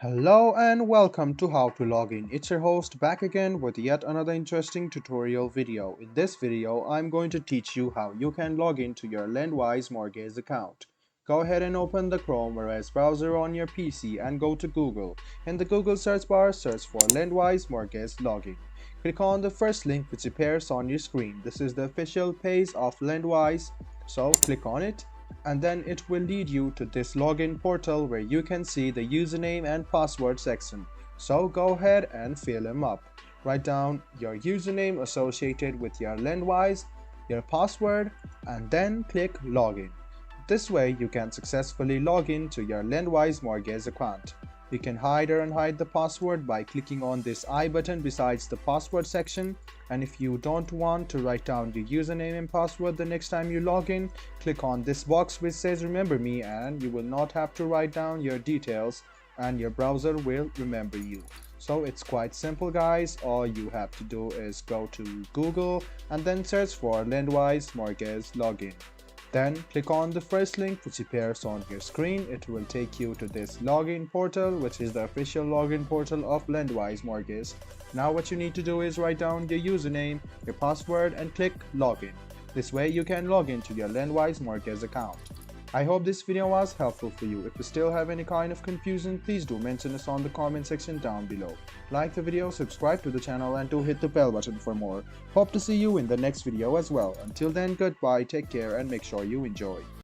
Hello and welcome to How to Log In. It's your host back again with yet another interesting tutorial video. In this video, I'm going to teach you how you can log into your Lendwise Mortgage account. Go ahead and open the Chrome or Edge browser on your PC and go to Google. In the Google search bar, search for Lendwise Mortgage Login. Click on the first link which appears on your screen. This is the official page of Lendwise, so click on it and then it will lead you to this login portal where you can see the username and password section. So go ahead and fill them up. Write down your username associated with your Lendwise, your password, and then click login. This way you can successfully log in to your Lendwise mortgage account. You can hide or unhide the password by clicking on this I button besides the password section, and if you don't want to write down your username and password the next time you log in, click on this box which says remember me, and you will not have to write down your details and your browser will remember you. So it's quite simple guys. All you have to do is go to Google and then search for Lendwise Mortgage Login. Then click on the first link which appears on your screen. It will take you to this login portal, which is the official login portal of Lendwise Mortgage. Now what you need to do is write down your username, your password, and click login. This way you can log into your Lendwise Mortgage account. I hope this video was helpful for you. If you still have any kind of confusion, please do mention us on the comment section down below. Like the video, subscribe to the channel, and do hit the bell button for more. Hope to see you in the next video as well. Until then, goodbye, take care, and make sure you enjoy.